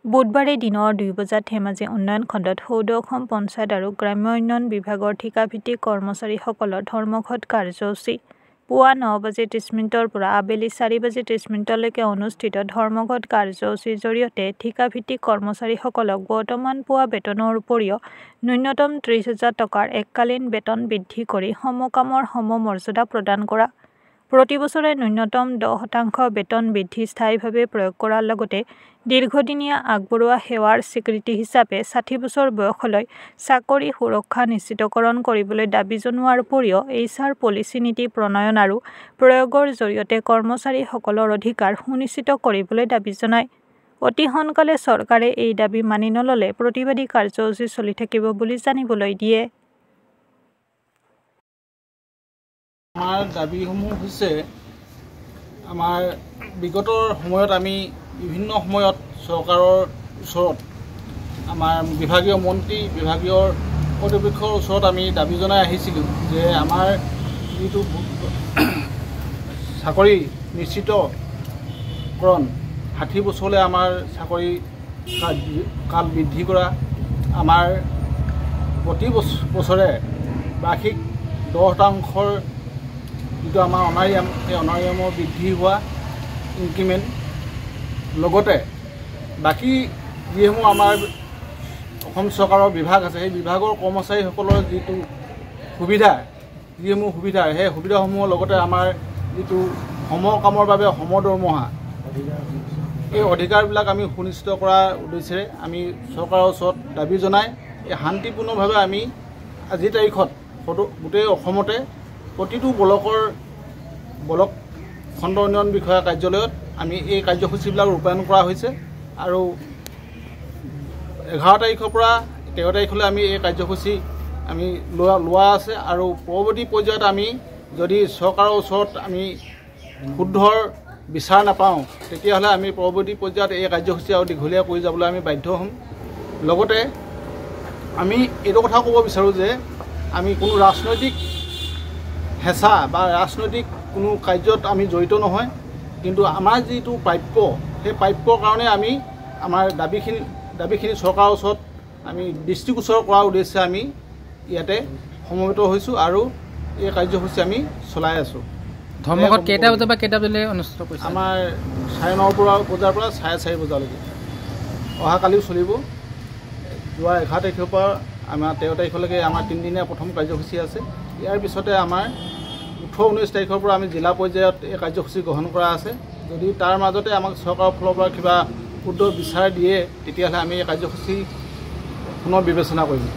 বুধবাৰে দিনৰ 2 বজাত ধেমাজি উন্নয়ন খণ্ডত সৌদ অসম পঞ্চায়ত আৰু গ্ৰাম্য উন্নয়ন বিভাগৰ ঠিকাভিত্তিক কৰ্মচাৰীসকলৰ ধৰ্মঘট কাৰ্যসূচী পুৱা 9:30 পৰা আবেলি 4:30লৈকে অনুষ্ঠিত ধৰ্মঘট কাৰ্যসূচীৰ জৰিয়তে ঠিকাভিত্তিক কৰ্মচাৰীসকলক বৰ্তমান পোৱা বেতনৰ উপৰিও ন্যূনতম 30,000 টকাৰ এককালীন বেতন বৃদ্ধি কৰি সমকামৰ সমমৰ্যাদা প্ৰদান কৰা, প্ৰতি বছৰে ন্যূনতম 10% বেতন বৃদ্ধি স্থায়ীভাৱে প্ৰয়োগ কৰাৰ লগতে দীৰ্ঘদিনীয়া আগবঢ়োৱা সেৱাৰ স্বীকৃতি হিচাপে 60 বছৰ বয়সলৈ চাকৰি সুৰক্ষা নিশ্চিতকৰণ কৰিবলৈ দাবী জনোৱাৰ উপৰিও HR পলিচি নীতি প্ৰণয়ন আৰু প্ৰয়োগৰ জৰিয়তে কৰ্মচাৰীসকলৰ অধিকাৰ সুনিশ্চিত কৰিবলৈ দাবী জনায়। অতি সোনকালে চৰকাৰে এই দাবী মানি নল'লে প্ৰতিবাদী কাৰ্যসূচী চলি থাকিব বুলি জানিবলৈ দিয়ে। আমাৰ দাবীসমূহ হৈছে আমাৰ বিগত সময়ত আমি বিভিন্ন সময়ত চৰকাৰৰ ওচৰত আমাৰ বিভাগীয় মন্ত্ৰী বিভাগীয় কৰ্তৃপক্ষৰ ওচৰত আমি দাবী জনাই আহিছিলোঁ যে আমাৰ যিটো চাকৰি নিশ্চিতকৰণ 60 বছৰলৈ আমাৰ চাকৰি কাল বৃদ্ধি কৰা, আমাৰ প্ৰতি বছৰে বাৰ্ষিক 10% যিটো আমাৰ অনাৰিয়াম সেই অনাৰিয়ামৰ বৃদ্ধি হোৱা ইনক্ৰিমেণ্ট, লগতে বাকী যিসমূহ আমাৰ অসম চৰকাৰৰ বিভাগ আছে সেই বিভাগৰ কৰ্মচাৰীসকলৰ যিটো সুবিধা যিসমূহ সুবিধা সেই সুবিধাসমূহৰ লগতে আমাৰ যিটো সমকামৰ বাবে সমদৰমহা এই অধিকাৰবিলাক আমি সুনিশ্চিত কৰাৰ উদ্দেশ্যে আমি চৰকাৰৰ ওচৰত দাবী জনাই এই শান্তিপূৰ্ণভাৱে আমি আজিৰ তাৰিখত গোটেই অসমতে প্ৰতিটো ব্লক খণ্ড উন্নয়ন বিষয়া কাৰ্যালয়ত আমি এই কাৰ্যসূচীবিলাক ৰূপায়ণ কৰা হৈছে আৰু 11 তাৰিখৰ পৰা 13 তাৰিখলৈ আমি এই কাৰ্যসূচী আমি লোৱা আছে আৰু পৰৱৰ্তী পৰ্যায়ত আমি যদি চৰকাৰৰ ওচৰত আমি শুদ্ধৰ বিচাৰ নাপাওঁ তেতিয়াহ'লে আমি পৰৱৰ্তী পৰ্যায়ত এই কাৰ্যসূচী আৰু দীঘলীয়া কৰি যাবলৈ আমি বাধ্য হ'ম। লগতে আমি এইটো কথা ক'ব বিচাৰোঁ যে আমি কোনো ৰাজনৈতিক হেঁচা বা ৰাজনৈতিক কোনো কাৰ্যত আমি জড়িত নহয়, কিন্তু আমাৰ যিটো প্ৰাপ্য সেই প্ৰাপ্যৰ কাৰণে আমি আমাৰ দাবীখিনি চৰকাৰৰ ওচৰত আমি দৃষ্টিগোচৰ কৰাৰ উদ্দেশ্যে আমি ইয়াতে সমবেত হৈছোঁ আৰু এই কাৰ্যসূচী আমি চলাই আছোঁ। ধৰ্মঘট কেইটা বজাৰ পৰা কেইটা বজালৈ অনুষ্ঠিত কৰিছে? আমাৰ 9:30 বজাৰ পৰা 4:30 বজালৈকে অহাকালিও চলিব। যোৱা 11 তাৰিখৰ পৰা আমাৰ 13 তাৰিখলৈকে আমাৰ 3 দিনীয়া প্ৰথম কাৰ্যসূচী আছে। ইয়াৰ পিছতে আমাৰ 18-19 তাৰিখৰ পৰা আমি জিলা পৰ্যায়ত এই কাৰ্যসূচী গ্ৰহণ কৰা আছে। যদি তাৰ মাজতে আমাক চৰকাৰৰ ফালৰ পৰা কিবা শুদ্ধ বিচাৰ দিয়ে তেতিয়াহ'লে আমি এই কাৰ্যসূচী পুনৰ বিবেচনা কৰিম।